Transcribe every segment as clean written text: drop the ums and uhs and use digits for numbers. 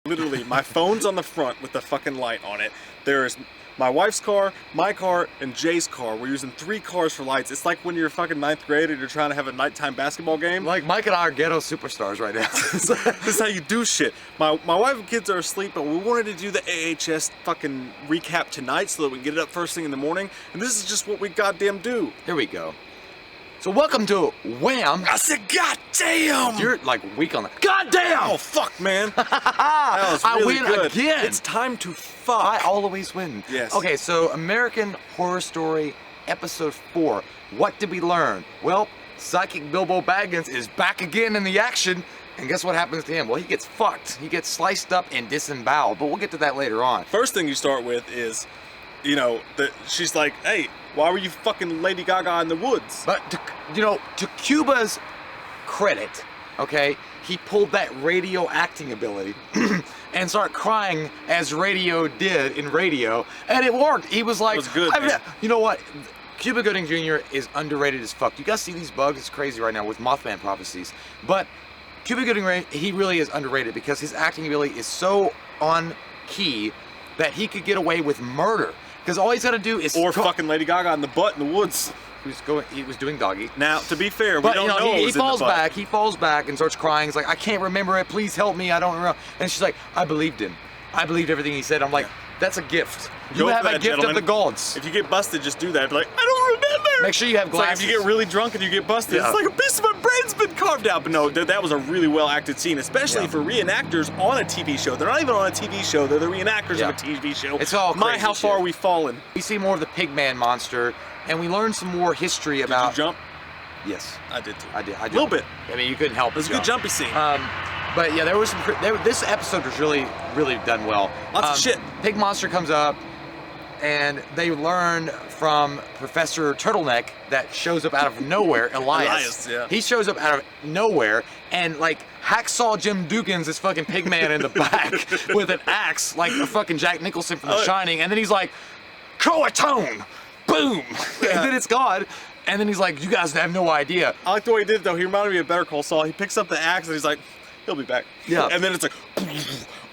Literally, my phone's on the front with the fucking light on it. There's my wife's car, my car, and Jay's car. We're using 3 cars for lights. It's like when you're a fucking 9th grade and you're trying to have a nighttime basketball game. Like Mike and I are ghetto superstars right now. This is how you do shit. My wife and kids are asleep, but we wanted to do the AHS fucking recap tonight so that we can get it up first thing in the morning. And this is just what we goddamn do. Here we go. So welcome to Wham! I said, goddamn! You're like weak on that. Goddamn! Oh fuck, man! That was really I win good. again. It's time to fuck. I always win. Yes. Okay, so American Horror Story Episode 4. What did we learn? Well, Psychic Bilbo Baggins is back again in the action, and guess what happens to him? Well, he gets fucked. He gets sliced up and disemboweled, but we'll get to that later on. First thing you start with is, you know, she's like, hey, why were you fucking Lady Gaga in the woods? But, to Cuba's credit, okay, he pulled that radio acting ability and started crying as radio did in radio, and it worked. He was like, it was good, man. You know what? Cuba Gooding Jr. is underrated as fuck. You guys see these bugs? It's crazy right now with Mothman prophecies. But Cuba Gooding, he really is underrated because his acting ability is so on key that he could get away with murder. Because all he's got to do is... Or fucking Lady Gaga in the butt in the woods. He was doing doggy. Now, to be fair, we don't know he falls back. He falls back and starts crying. He's like, I can't remember it. Please help me. I don't remember. And she's like, I believed him. I believed everything he said. I'm like, that's a gift. You have a gift of the gods. If you get busted, just do that. Be like, I don't remember. Make sure you have glasses. It's like if you get really drunk and you get busted, it's like a piece of my brain's been carved out. But no, that was a really well acted scene, especially for reenactors on a TV show. They're not even on a TV show. They're the reenactors of a TV show. It's all crazy how far shit. we've fallen. We see more of the Pigman monster, and we learn some more history about... Did you jump? Yes. I did too. I did. A little bit. I mean, you couldn't help it. It was a good jumpy scene. But yeah, there was some... this episode was really, really done well. Lots of shit. Pig monster comes up, and they learn from Professor Turtleneck that shows up out of nowhere, Elias. Yeah. He shows up out of nowhere, and like Hacksaw Jim Dugans is fucking Pigman in the back with an axe, like a fucking Jack Nicholson from The Shining, and then he's like, Croatone! Boom! Yeah. And then it's gone. And then he's like, you guys have no idea. I like the way he did it, though. He reminded me of Better Call Saul. He picks up the axe and he's like, he'll be back. Yeah. And then it's like,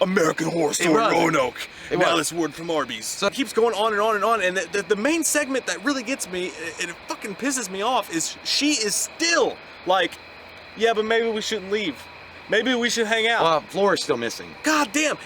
American Horror Story Roanoke. Now this word from Arby's. So it keeps going on and on and on. And the main segment that really gets me, and it fucking pisses me off, is she is still like, yeah, but maybe we shouldn't leave. Maybe we should hang out. Well, Flora's still missing. God damn.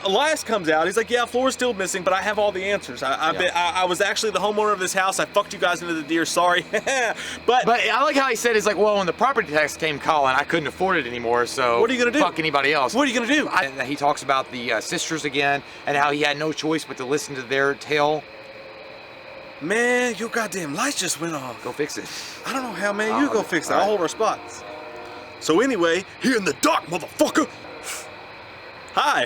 Elias comes out. He's like, yeah, Flora's still missing, but I have all the answers. I was actually the homeowner of this house. I fucked you guys into the deer. Sorry. But I like how he said, he's like, well, when the property tax came calling, I couldn't afford it anymore, so what are you gonna do? Fuck anybody else. What are you gonna do? And he talks about the sisters again, and how he had no choice but to listen to their tale. Man, your goddamn lights just went off. Go fix it. I don't know how, man. You go fix it. I'll hold our spots. So anyway, here in the dark, motherfucker. Hi.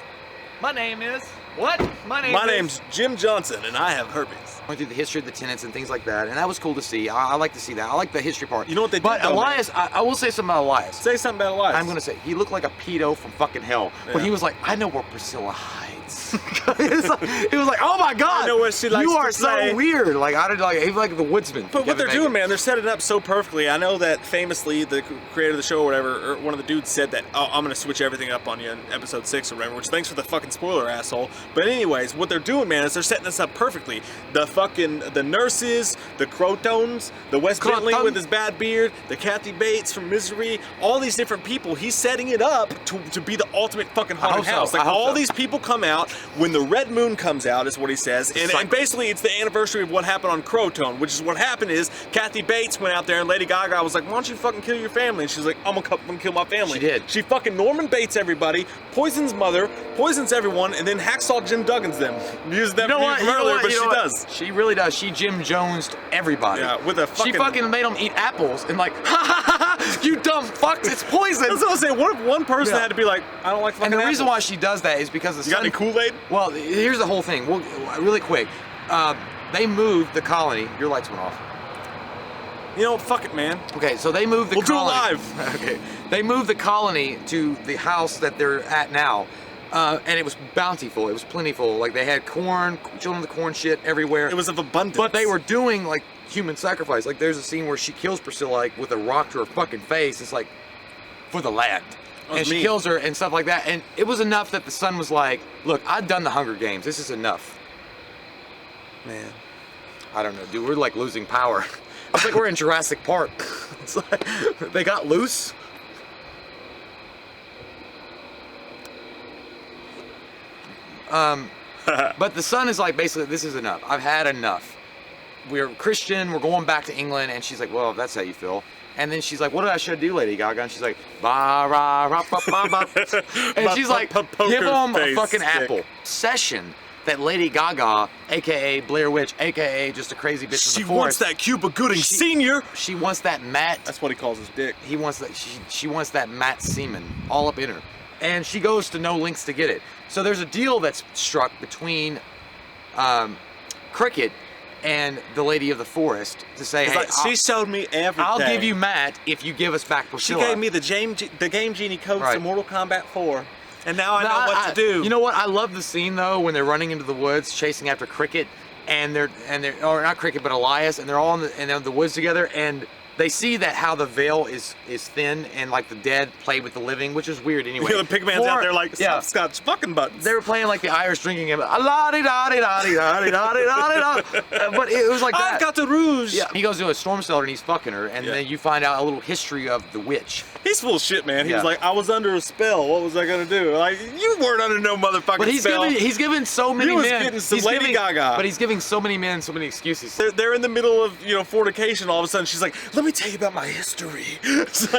My name is... What? My name's Jim Johnson, and I have herpes. Went through the history of the tenants and things like that, and that was cool to see. I like to see that. I like the history part. You know what they did, But Elias, I will say something about Elias. Say something about Elias. I'm gonna say, he looked like a pedo from fucking hell. When he was like, I know where Priscilla hides. It was like, oh my God, I know where she likes you are to play. so weird. Like, I did like the woodsman. But what they're doing, man, they're setting it up so perfectly. I know that famously the creator of the show or whatever, or one of the dudes said that, oh, I'm gonna switch everything up on you in episode 6 or whatever, which thanks for the fucking spoiler, asshole. But anyways, what they're doing, man, is they're setting this up perfectly. The nurses, the Crotones, the Wes Bentley with his bad beard, the Kathy Bates from Misery, all these different people, he's setting it up to be the ultimate fucking haunted house. Like, all these people come out when the red moon comes out, is what he says, and basically it's the anniversary of what happened on Crotone, which is what happened is Kathy Bates went out there and Lady Gaga was like, why don't you fucking kill your family? And she's like, I'm gonna kill my family. She did. She fucking Norman Bates everybody, poisons mother, poisons everyone, and then Hacksaw Jim Duggins them. Used that from earlier, but she does. She really does. She Jim Jonesed everybody. Yeah, with a fucking... She fucking made them eat apples and like, ha ha ha ha, you dumb fucks, it's poison. That's what I was saying. What if one person had to be like, I don't like fucking And the reason why apples? she does that is because the You got any Kool-Aid? Well, here's the whole thing. Really quick. They moved the colony. Your lights went off. You know, fuck it, man. Okay, so they moved the colony. We'll do it live. Okay. They moved the colony to the house that they're at now. And it was bountiful. It was plentiful. Like, they had corn, children of the corn shit everywhere. It was of abundance. But they were doing, like, human sacrifice. Like, there's a scene where she kills Priscilla, like, with a rock to her fucking face. It's like, for the land. and she kills her and stuff like that. And it was enough that the son was like, "Look, I've done the Hunger Games. This is enough." Man, I don't know, dude. We're like losing power. It's like we're in Jurassic Park. It's like they got loose. But the son is like, basically, this is enough. I've had enough. We're Christian. We're going back to England. And she's like, well, if that's how you feel. And then she's like, what should I do, Lady Gaga? And she's like, ba ra ra ba ba ba. And she's like, give him a fucking apple. Session that Lady Gaga, aka Blair Witch, aka just a crazy bitch from the forest. She wants that Cuba Gooding Senior. She wants that Matt. That's what he calls his dick. He wants that. She wants that Matt semen all up in her, and she goes to no lengths to get it. So there's a deal that's struck between Cricket and the Lady of the Forest to say, hey, she showed me everything. I'll give you Matt if you give us back Priscilla. She gave me the Game Genie codes to Mortal Kombat 4. And now I know what to do. You know what? I love the scene though when they're running into the woods chasing after Cricket, and they're or not Cricket but Elias, and they're all in the woods together, and they see that how the veil is thin and like the dead play with the living, which is weird anyway. The Pigman's out there like Scotch fucking buttons. They were playing like the Irish drinking game, la di da di da di da di da di da. But it was like that. I've got the rouge. Yeah. He goes to a storm cellar and he's fucking her, and then you find out a little history of the witch. He's full of shit, man. He was like, I was under a spell. What was I gonna do? Like, you weren't under no motherfucking spell. But he's giving so many men. Getting some Lady Gaga. But he's giving so many men so many excuses. They're in the middle of fornication. All of a sudden, she's like, "Let me tell you about my history." It's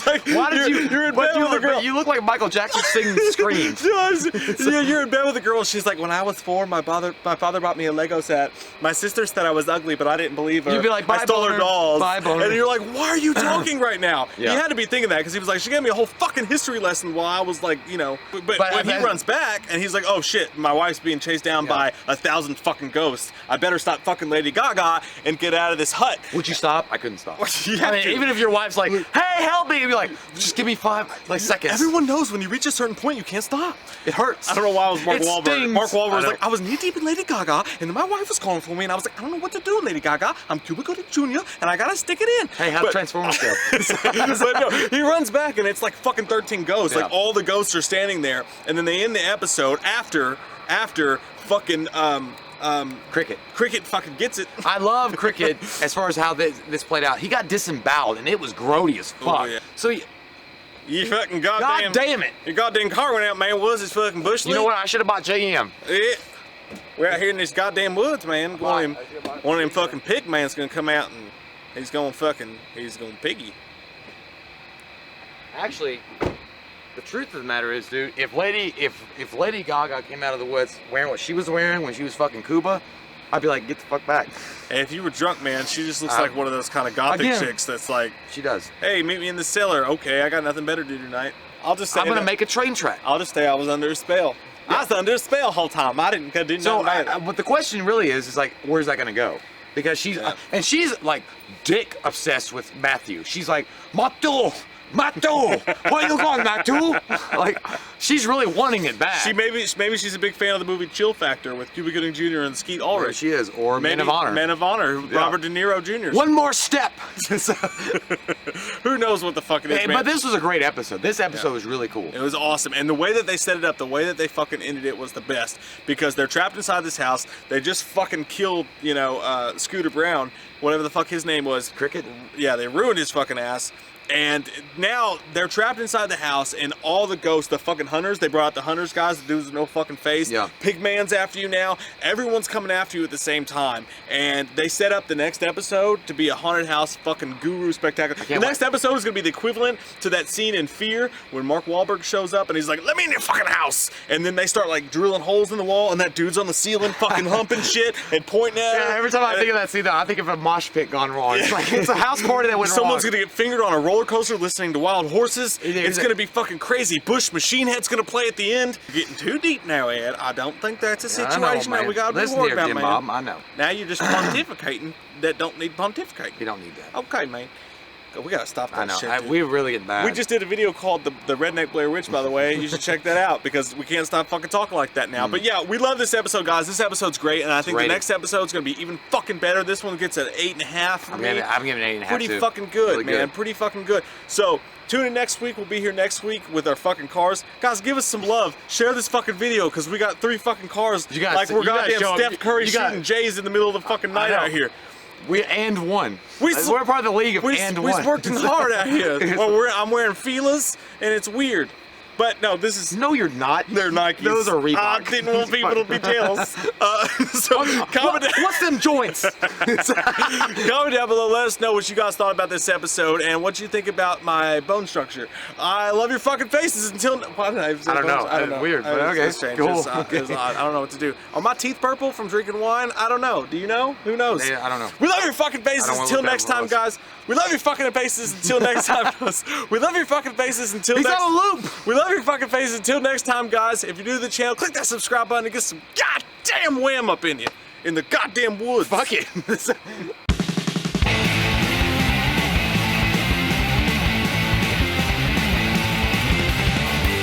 like why did you're in bed with a girl? You look like Michael Jackson singing Screams. You're in bed with a girl. She's like, when I was 4, my father bought me a Lego set. My sister said I was ugly, but I didn't believe her. You'd be like, I stole her dolls. Bye, boner. And you're like, why are you talking right now? Yeah. He had to be thinking that because he was like, she gave me a whole fucking history lesson while I was like, But when he runs back and he's like, oh shit, my wife's being chased down by 1,000 fucking ghosts. I better stop fucking Lady Gaga and get out of this hut. Would you stop? I couldn't stop. Even if your wife's like, hey, help me, you'd be like, just give me 5 seconds. Everyone knows when you reach a certain point, you can't stop. It hurts. I don't know why it was Mark Wahlberg. Stings. Mark Wahlberg was like, I was knee deep in Lady Gaga, and then my wife was calling for me, and I was like, I don't know what to do, Lady Gaga. I'm Cuba Gooding Jr., and I gotta stick it in. Hey, how'd Transformers go? But no, he runs back, and it's like fucking 13 ghosts. Like, all the ghosts are standing there, and then they end the episode after fucking, Cricket fucking gets it. I love Cricket as far as how this played out. He got disemboweled, and it was grody as fuck. Oh, yeah. So you fucking God damn it. Your goddamn car went out, man. Was his fucking bush league? You know what? I should have bought JM. Yeah. We're out here in these goddamn woods, man. One of them fucking pig man's gonna come out and he's gonna piggy. Actually, the truth of the matter is, dude, if Lady Gaga came out of the woods wearing what she was wearing when she was fucking Cuba, I'd be like, get the fuck back. And if you were drunk, man, she just looks like one of those kind of gothic chicks that's like, she does. Hey, meet me in the cellar. Okay, I got nothing better to do tonight. I'll just say I'm gonna make a train track. I'll just say I was under a spell. Yeah. I was under a spell the whole time. I didn't know about it. But the question really is like, where's that gonna go? Because she's like dick obsessed with Matthew. She's like, Matthew, where you going, Matthew? Like, she's really wanting it back. Maybe she's a big fan of the movie Chill Factor with Cuba Gooding Jr. and Skeet Ulrich. There she is, or Men of Honor. Men of Honor, Robert De Niro Jr. One more step. Who knows what the fuck it is, man. But this was a great episode. This episode was really cool. It was awesome, and the way that they set it up, the way that they fucking ended it was the best, because they're trapped inside this house. They just fucking killed, Scooter Brown, whatever the fuck his name was. Cricket? Yeah, they ruined his fucking ass. And now they're trapped inside the house, and all the ghosts, the fucking hunters, they brought out the hunters guys, the dudes with no fucking face. Yeah. Pigman's after you now. Everyone's coming after you at the same time. And they set up the next episode to be a haunted house fucking guru spectacular. The next episode is going to be the equivalent to that scene in Fear when Mark Wahlberg shows up and he's like, let me in your fucking house. And then they start like drilling holes in the wall, and that dude's on the ceiling fucking humping shit and pointing at every time I think of that scene, though, I think of a mosh pit gone wrong. It's like, it's a house party that went wrong. Someone's going to get fingered on a roller coaster listening to Wild Horses. It's going to be fucking crazy. Bush Machine Head's going to play at the end. You're getting too deep now, Ed. I don't think that's a situation that we got to be worried about, man. Bob, I know. Now you're just pontificating that don't need pontificating. You don't need that. Okay, man. We gotta stop that shit. I know. We're really getting bad. We just did a video called the Redneck Blair Witch, by the way. You should check that out because we can't stop fucking talking like that now. But yeah, we love this episode, guys. This episode's great, and I think the next episode's gonna be even fucking better. This one gets an 8.5 for me. I'm giving it an 8.5 Pretty fucking good, really man. Pretty fucking good. So Tune in next week. We'll be here next week with our fucking cars. Guys, give us some love. Share this fucking video because we got 3 fucking cars. Like we're goddamn Steph Curry shooting Jays in the middle of the fucking night out here. We're part of the league of and one. We're working hard out here. Well, I'm wearing feelers, and it's weird. But no, this is... No, you're not. They're Nikes. Those are Reebok. I didn't want people to be jealous. So comment down. What's them joints? Comment down below. Let us know what you guys thought about this episode and what you think about my bone structure. I love your fucking faces until... Why did I say I don't know. I don't know. Weird, but okay. It's strange. Cool. It's odd. I don't know what to do. Are my teeth purple from drinking wine? I don't know. Do you know? Who knows? I don't know. We love your fucking faces until next time, guys. We love your fucking faces until next time, guys. We love your fucking faces until He's next... on a loop! We love your fucking faces until next time, guys. If you're new to the channel, click that subscribe button and get some goddamn wham up in you. In the goddamn woods. Fuck it.